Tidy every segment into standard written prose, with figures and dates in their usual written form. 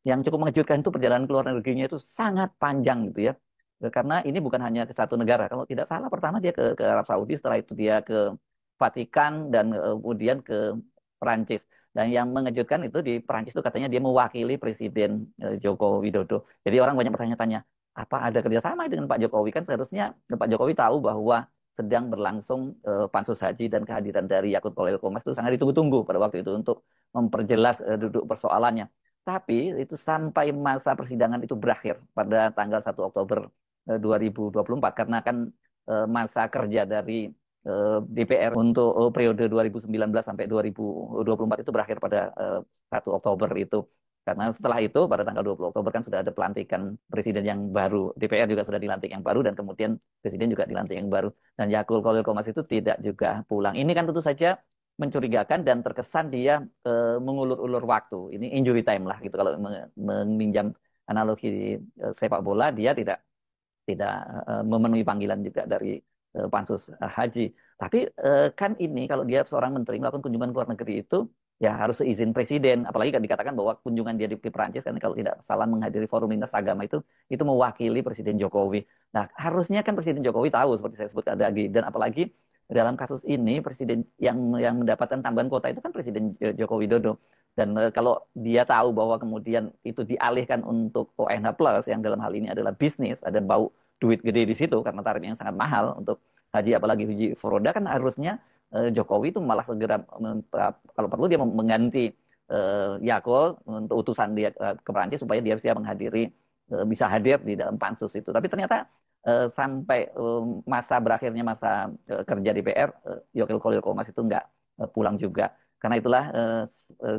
yang cukup mengejutkan itu perjalanan ke luar negerinya itu sangat panjang gitu ya. Karena ini bukan hanya ke satu negara. Kalau tidak salah pertama dia ke Arab Saudi, setelah itu dia ke Vatikan dan kemudian ke Perancis. Dan yang mengejutkan itu di Perancis itu katanya dia mewakili Presiden Joko Widodo. Jadi orang banyak bertanya-tanya, apa ada kerjasama dengan Pak Jokowi? Kan seharusnya Pak Jokowi tahu bahwa sedang berlangsung pansus haji dan kehadiran dari Yakut Kolil Komas itu sangat ditunggu-tunggu pada waktu itu untuk memperjelas duduk persoalannya. Tapi itu sampai masa persidangan itu berakhir pada tanggal 1 Oktober 2024 karena kan masa kerja dari DPR untuk periode 2019 sampai 2024 itu berakhir pada 1 Oktober itu. Karena setelah itu pada tanggal 20 Oktober kan sudah ada pelantikan presiden yang baru. DPR juga sudah dilantik yang baru dan kemudian presiden juga dilantik yang baru. Dan Yakul Kolil Komas itu tidak juga pulang. Ini kan tentu saja mencurigakan dan terkesan dia mengulur-ulur waktu. Ini injury time lah gitu kalau meminjam analogi sepak bola dia tidak tidak memenuhi panggilan juga dari pansus haji. Tapi kan ini kalau dia seorang menteri melakukan kunjungan ke luar negeri itu ya harus seizin presiden. Apalagi kan dikatakan bahwa kunjungan dia di Perancis kan kalau tidak salah menghadiri forum lintas agama itu mewakili Presiden Jokowi. Nah harusnya kan Presiden Jokowi tahu seperti saya sebutkan tadi dan apalagi dalam kasus ini presiden yang mendapatkan tambahan kuota itu kan Presiden Joko Widodo. Dan kalau dia tahu bahwa kemudian itu dialihkan untuk ONH Plus yang dalam hal ini adalah bisnis, ada bau duit gede di situ karena tarifnya yang sangat mahal untuk haji apalagi haji Furoda kan harusnya Jokowi itu malah segera kalau perlu dia mengganti Yakul untuk utusan dia ke Perancis supaya dia bisa menghadiri bisa hadir di dalam pansus itu. Tapi ternyata sampai masa berakhirnya masa kerja DPR, Yakul Kolil Komas itu nggak pulang juga. Karena itulah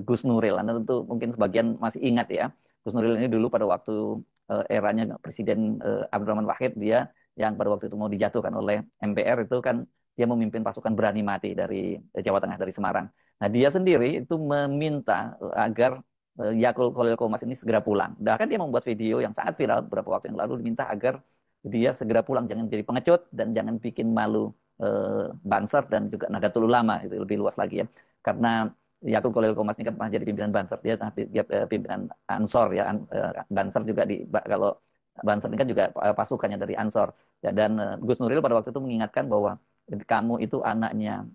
Gus Nuril, Anda tentu mungkin sebagian masih ingat ya, Gus Nuril ini dulu pada waktu eranya Presiden Abdurrahman Wahid dia yang pada waktu itu mau dijatuhkan oleh MPR itu kan dia memimpin pasukan berani mati dari Jawa Tengah dari Semarang. Nah dia sendiri itu meminta agar Yakul Kolil Komas ini segera pulang. Bahkan dia membuat video yang sangat viral beberapa waktu yang lalu diminta agar dia segera pulang, jangan jadi pengecut dan jangan bikin malu Banser dan juga Nahdlatul Ulama itu lebih luas lagi ya. Karena Yakub Kolil Komas ini kan pernah jadi pimpinan Banser, dia pimpinan Ansor ya, Banser juga kalau Banser ini kan juga pasukannya dari Ansor. Ya, dan Gus Nuril pada waktu itu mengingatkan bahwa kamu itu anaknya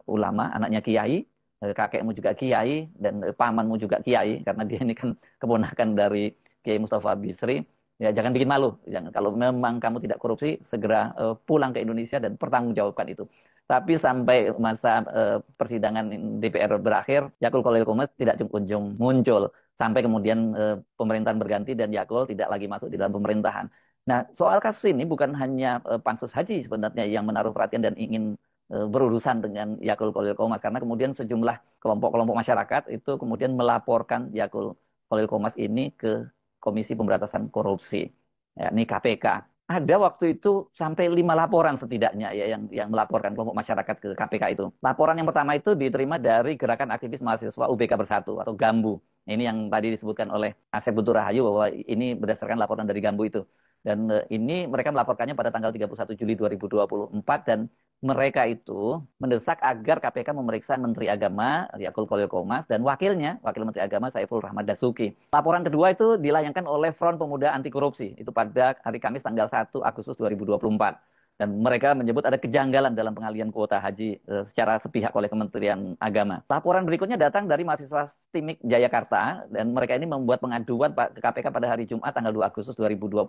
ulama, anaknya kiai, kakekmu juga kiai dan pamanmu juga kiai karena dia ini kan keponakan dari Kiai Mustafa Bisri. Ya jangan bikin malu. Jangan kalau memang kamu tidak korupsi segera pulang ke Indonesia dan pertanggungjawabkan itu. Tapi sampai masa persidangan DPR berakhir, Yakul Kolil Komas tidak kunjung muncul. Sampai kemudian pemerintahan berganti dan Yakul tidak lagi masuk di dalam pemerintahan. Nah, soal kasus ini bukan hanya Pansus Haji sebenarnya yang menaruh perhatian dan ingin berurusan dengan Yakul Kolil Komas. Karena kemudian sejumlah kelompok-kelompok masyarakat itu kemudian melaporkan Yakul Kolil Komas ini ke Komisi Pemberantasan Korupsi, yakni KPK. Ada waktu itu sampai 5 laporan setidaknya ya yang melaporkan kelompok masyarakat ke KPK itu. Laporan yang pertama itu diterima dari Gerakan Aktivis Mahasiswa UBK Bersatu atau GAMBU. Ini yang tadi disebutkan oleh Asep Butur Rahayu bahwa ini berdasarkan laporan dari GAMBU itu. Dan ini mereka melaporkannya pada tanggal 31 Juli 2024 dan mereka itu mendesak agar KPK memeriksa Menteri Agama Yakul Kolil Komas dan wakilnya, Wakil Menteri Agama Saiful Rahman Dasuki. Laporan kedua itu dilayangkan oleh Front Pemuda Anti Korupsi, itu pada hari Kamis tanggal 1 Agustus 2024. Dan mereka menyebut ada kejanggalan dalam pengalian kuota haji secara sepihak oleh Kementerian Agama. Laporan berikutnya datang dari mahasiswa STIMIK Jayakarta dan mereka ini membuat pengaduan ke KPK pada hari Jumat tanggal 2 Agustus 2024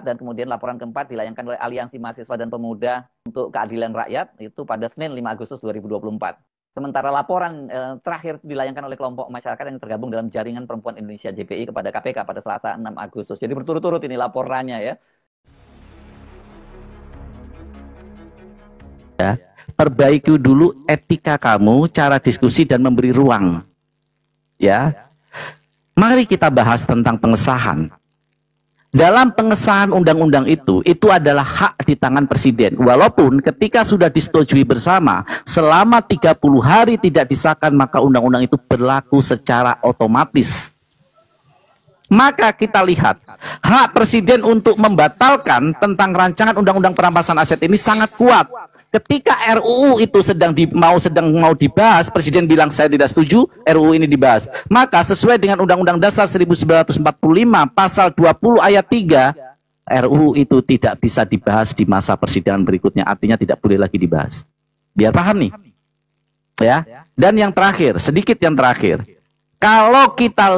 dan kemudian laporan keempat dilayangkan oleh Aliansi Mahasiswa dan Pemuda untuk Keadilan Rakyat itu pada Senin 5 Agustus 2024. Sementara laporan terakhir dilayangkan oleh kelompok masyarakat yang tergabung dalam Jaringan Perempuan Indonesia JPI kepada KPK pada Selasa 6 Agustus. Jadi berturut-turut ini laporannya ya. Ya, perbaiki dulu etika kamu, cara diskusi dan memberi ruang. Ya, mari kita bahas tentang pengesahan. Dalam pengesahan undang-undang itu adalah hak di tangan presiden. Walaupun ketika sudah disetujui bersama, selama 30 hari tidak disahkan, maka undang-undang itu berlaku secara otomatis. Maka kita lihat, hak presiden untuk membatalkan tentang rancangan undang-undang perampasan aset ini sangat kuat. Ketika RUU itu sedang mau dibahas, Presiden bilang saya tidak setuju RUU ini dibahas. Maka sesuai dengan Undang-Undang Dasar 1945 pasal 20 ayat 3, RUU itu tidak bisa dibahas di masa persidangan berikutnya, artinya tidak boleh lagi dibahas. Biar paham nih. Ya. Dan yang terakhir, sedikit yang terakhir. Kalau kita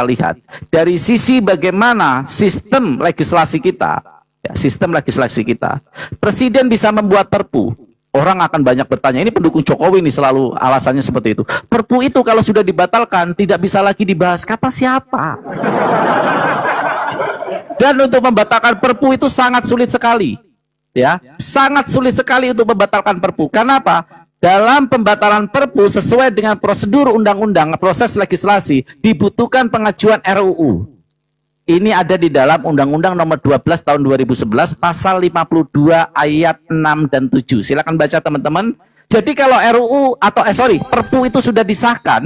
lihat dari sisi bagaimana sistem legislasi kita, Presiden bisa membuat perpu. Orang akan banyak bertanya, ini pendukung Jokowi nih selalu alasannya seperti itu. Perpu itu kalau sudah dibatalkan tidak bisa lagi dibahas. Kata siapa? Dan untuk membatalkan perpu itu sangat sulit sekali. Ya, sangat sulit sekali untuk membatalkan perpu. Karena apa? Dalam pembatalan perpu sesuai dengan prosedur undang-undang, proses legislasi, dibutuhkan pengajuan RUU. Ini ada di dalam Undang-Undang Nomor 12 Tahun 2011 Pasal 52 ayat 6 dan 7. Silakan baca teman-teman. Jadi kalau RUU atau Perpu itu sudah disahkan,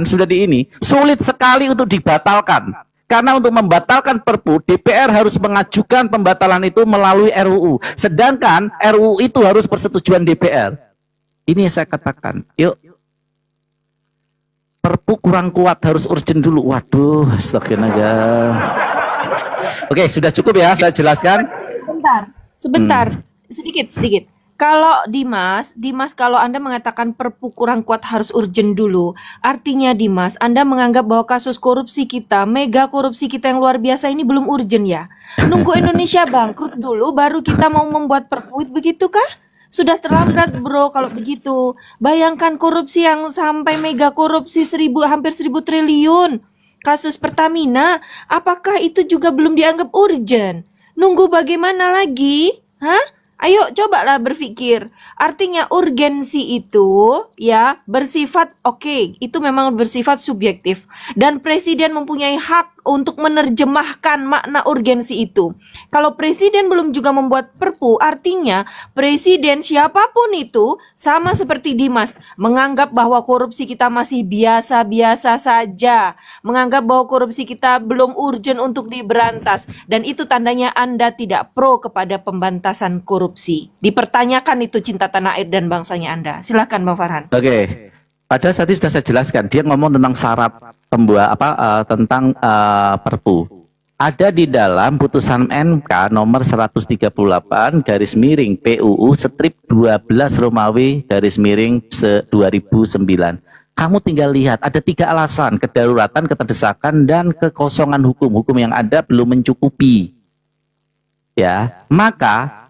sulit sekali untuk dibatalkan. Karena untuk membatalkan Perpu, DPR harus mengajukan pembatalan itu melalui RUU. Sedangkan RUU itu harus persetujuan DPR. Ini yang saya katakan. Yuk. Perpu kurang kuat, harus urgent dulu. Waduh, astagfirullah. Oke, sudah cukup ya saya jelaskan. Sebentar, sedikit. Kalau Dimas kalau Anda mengatakan perpu kurang kuat harus urgent dulu, artinya Dimas, Anda menganggap bahwa kasus korupsi kita, mega korupsi kita yang luar biasa ini belum urgent ya? Nunggu Indonesia bangkrut dulu baru kita mau membuat perpu, begitukah? Sudah terlambat bro kalau begitu. Bayangkan korupsi yang sampai mega korupsi hampir 1.000 triliun. Kasus Pertamina, apakah itu juga belum dianggap urgent? Nunggu bagaimana lagi? Hah? Ayo cobalah berpikir. Artinya urgensi itu ya bersifat itu memang bersifat subjektif. Dan Presiden mempunyai hak untuk menerjemahkan makna urgensi itu. Kalau Presiden belum juga membuat perpu, artinya Presiden siapapun itu sama seperti Dimas, menganggap bahwa korupsi kita masih biasa-biasa saja, menganggap bahwa korupsi kita belum urgent untuk diberantas, dan itu tandanya Anda tidak pro kepada pemberantasan korupsi. Dipertanyakan itu cinta tanah air dan bangsanya Anda. Silakan Bang Farhan. Oke. Pada saat itu sudah saya jelaskan, dia ngomong tentang syarat tentang Perpu. Ada di dalam putusan MK nomor 138 garis miring PUU strip 12 Romawi garis miring 2009. Kamu tinggal lihat ada 3 alasan: kedaruratan, keterdesakan, dan kekosongan hukum. Hukum yang ada belum mencukupi. Ya, maka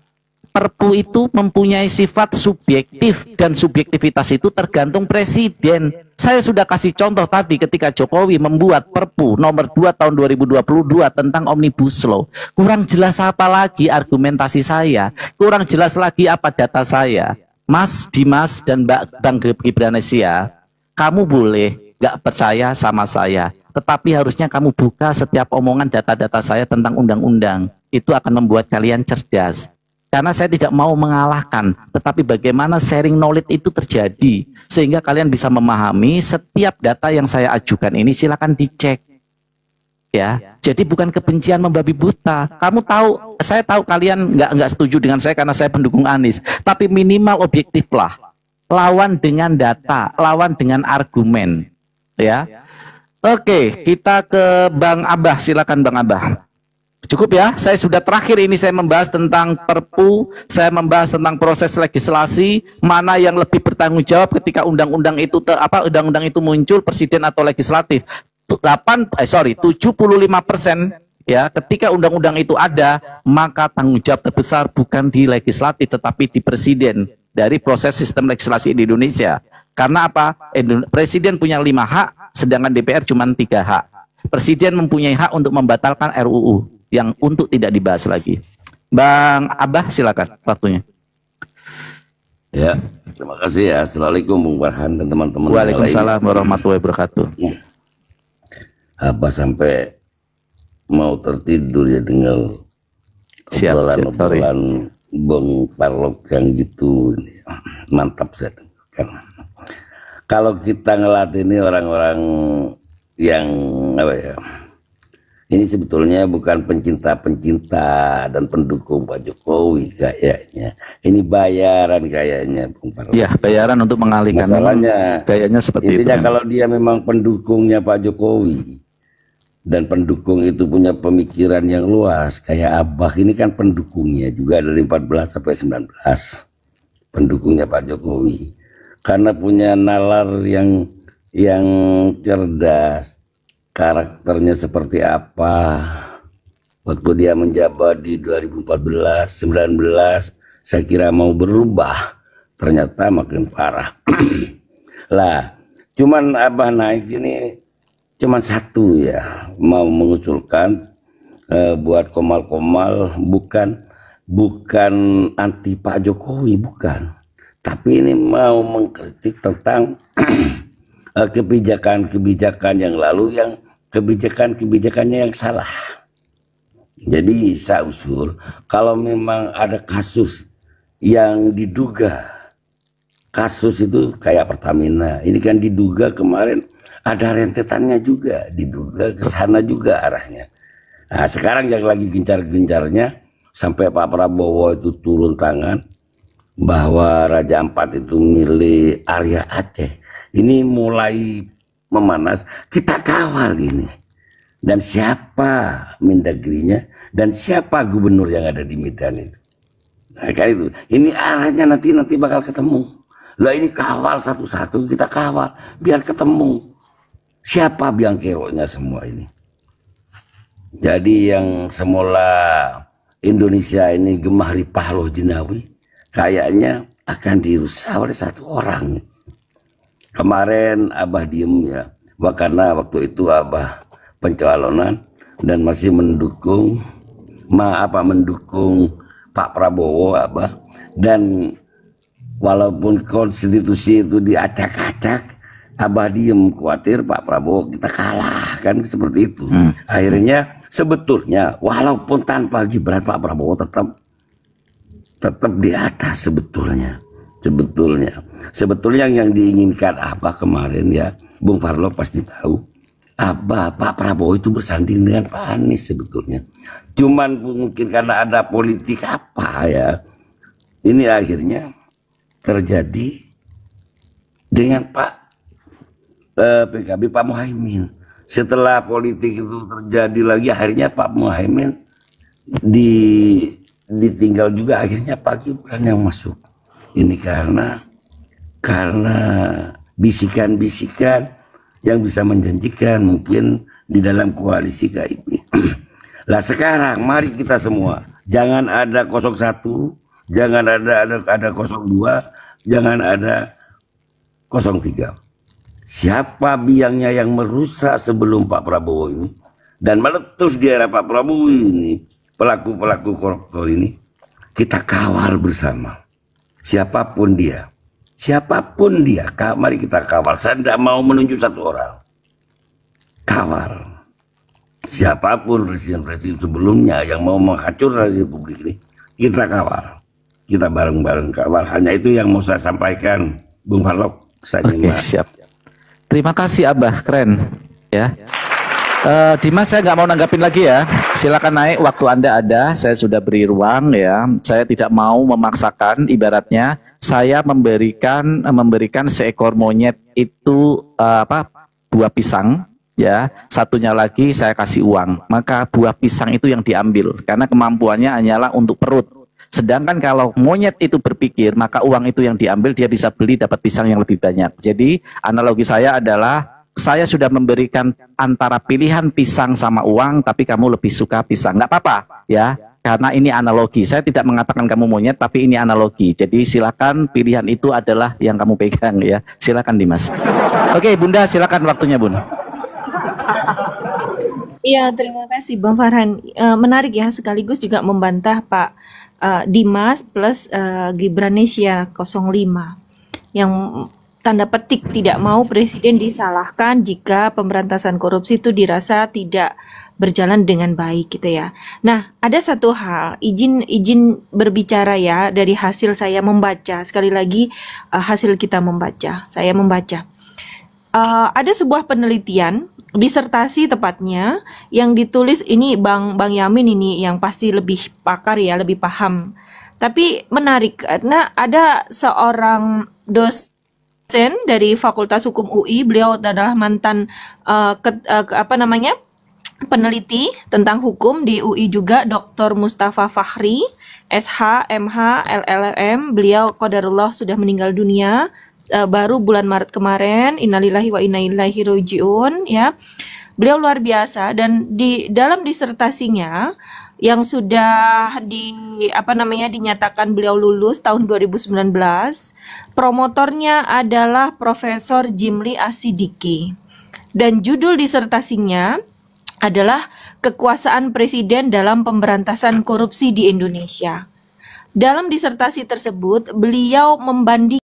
Perpu itu mempunyai sifat subjektif, dan subjektivitas itu tergantung Presiden. Saya sudah kasih contoh tadi ketika Jokowi membuat Perpu nomor 2 tahun 2022 tentang Omnibus Law. Kurang jelas apa lagi argumentasi saya, kurang jelas lagi apa data saya. Mas Dimas dan Bang Gibranesia, kamu boleh gak percaya sama saya, tetapi harusnya kamu buka setiap omongan data-data saya tentang undang-undang. Itu akan membuat kalian cerdas. Karena saya tidak mau mengalahkan, tetapi bagaimana sharing knowledge itu terjadi, sehingga kalian bisa memahami setiap data yang saya ajukan ini. Silakan dicek, ya. Jadi bukan kebencian membabi buta. Kamu tahu, saya tahu kalian nggak setuju dengan saya karena saya pendukung Anies, tapi minimal objektiflah, lawan dengan data, lawan dengan argumen, ya. Oke, kita ke Bang Abah. Silakan Bang Abah. Cukup ya, saya sudah terakhir ini saya membahas tentang Perpu, saya membahas tentang proses legislasi, mana yang lebih bertanggung jawab ketika undang-undang itu muncul, presiden atau legislatif. 75% ya, ketika undang-undang itu ada, maka tanggung jawab terbesar bukan di legislatif tetapi di presiden dari proses sistem legislasi di Indonesia. Karena apa? Presiden punya 5 hak, sedangkan DPR cuma 3 hak. Presiden mempunyai hak untuk membatalkan RUU yang untuk tidak dibahas lagi. Bang Abah, silakan waktunya. Ya, terima kasih ya. Assalamualaikum Bung Farhan dan teman-teman. Waalaikumsalam warahmatullahi wabarakatuh. Apa sampai mau tertidur ya dengar obrolan Bung Parlok yang gitu. Mantap saya dengarkan. Kalau kita ngelatih ini orang-orang yang Ini sebetulnya bukan pencinta-pencinta dan pendukung Pak Jokowi kayaknya. Ini bayaran kayaknya, Bung Farlo. Iya, bayaran untuk mengalihkan. Masalahnya, gayanya seperti intinya itu. kalau dia memang pendukungnya Pak Jokowi dan pendukung itu punya pemikiran yang luas, kayak Abah ini kan pendukungnya juga dari 14 sampai 19, pendukungnya Pak Jokowi, karena punya nalar yang cerdas. Karakternya seperti apa waktu dia menjabat di 2014, 19, saya kira mau berubah, ternyata makin parah. Lah, cuman Abah naik ini cuman satu ya, mau mengusulkan buat Komal-Komal, bukan anti Pak Jokowi, bukan, tapi ini mau mengkritik tentang kebijakan-kebijakan yang lalu, yang kebijakannya yang salah. Jadi saya usul, kalau memang ada kasus yang diduga, kasus itu kayak Pertamina, ini kan diduga kemarin ada rentetannya juga, diduga ke sana juga arahnya. Nah, sekarang yang lagi gencar-gencarnya sampai Pak Prabowo itu turun tangan bahwa Raja Ampat itu milik Arya Aceh. Ini mulai memanas, kita kawal ini. Dan siapa Mendagrinya dan siapa gubernur yang ada di Medan itu. Nah, kan itu. Ini arahnya nanti bakal ketemu. Lah ini kawal satu-satu, kita kawal biar ketemu. Siapa biang keroknya semua ini. Jadi yang semula Indonesia ini gemah ripah loh Jinawi, kayaknya akan dirusak oleh satu orang. Kemarin Abah diem ya, karena waktu itu Abah pencalonan dan masih mendukung Pak Prabowo Abah, dan walaupun konstitusi itu diacak-acak, Abah diem, khawatir Pak Prabowo kita kalah, kan seperti itu. Akhirnya sebetulnya walaupun tanpa Gibran, Pak Prabowo tetap di atas sebetulnya yang diinginkan Abah kemarin ya, Bung Farlo pasti tahu, Pak Prabowo itu bersanding dengan Pak Anies sebetulnya. Cuman mungkin karena ada politik apa ya, ini akhirnya terjadi dengan PKB Pak Muhaimin. Setelah politik itu terjadi lagi, akhirnya Pak Muhaimin ditinggal juga, akhirnya Pak Gibran yang masuk. Ini karena bisikan-bisikan yang bisa menjanjikan mungkin di dalam koalisi KIP. Lah sekarang mari kita semua, jangan ada 01, jangan ada 02, jangan ada 03. Siapa biangnya yang merusak sebelum Pak Prabowo ini dan meletus di era Pak Prabowo ini, pelaku-pelaku koruptor ini, kita kawal bersama. Siapapun dia, mari kita kawal. Saya tidak mau menunjuk satu orang. Kawal. Siapapun presiden-presiden sebelumnya yang mau menghancurkan Republik ini, kita kawal. Kita bareng-bareng kawal. Hanya itu yang mau saya sampaikan, Bung Farlo. Oke, siap. Terima kasih Abah, keren. Ya. Dimas, saya nggak mau nanggapin lagi ya. Silakan naik, waktu Anda ada. Saya sudah beri ruang ya. Saya tidak mau memaksakan. Ibaratnya saya memberikan seekor monyet itu buah pisang ya. Satunya lagi saya kasih uang. Maka buah pisang itu yang diambil karena kemampuannya hanyalah untuk perut. Sedangkan kalau monyet itu berpikir, maka uang itu yang diambil, dia bisa beli dapat pisang yang lebih banyak. Jadi analogi saya adalah, saya sudah memberikan antara pilihan pisang sama uang, tapi kamu lebih suka pisang. Nggak apa-apa ya, karena ini analogi. Saya tidak mengatakan kamu monyet, tapi ini analogi. Jadi silakan, pilihan itu adalah yang kamu pegang ya. Silakan Dimas. Oke Bunda, silakan waktunya Bun. Iya, terima kasih Bang Farhan. Menarik ya, sekaligus juga membantah Pak Dimas plus Gibranesia 05 yang tanda petik tidak mau presiden disalahkan jika pemberantasan korupsi itu dirasa tidak berjalan dengan baik gitu ya. Nah, ada satu hal, izin berbicara ya, dari hasil saya membaca, sekali lagi hasil kita membaca, saya membaca. ada sebuah penelitian, disertasi tepatnya, yang ditulis ini Bang Yamin ini yang pasti lebih pakar ya, lebih paham. Tapi menarik karena ada seorang dosen dari Fakultas Hukum UI, beliau adalah mantan peneliti tentang hukum di UI juga, Dr. Mustafa Fahri, SH, MH, LLM. Beliau qadarullah sudah meninggal dunia baru bulan Maret kemarin. Innalillahi wa inna ilaihi rajiun ya. Beliau luar biasa, dan di dalam disertasinya yang sudah dinyatakan beliau lulus tahun 2019, promotornya adalah Profesor Jimli Asidiki, dan judul disertasinya adalah Kekuasaan Presiden dalam Pemberantasan Korupsi di Indonesia. Dalam disertasi tersebut, beliau membandingkan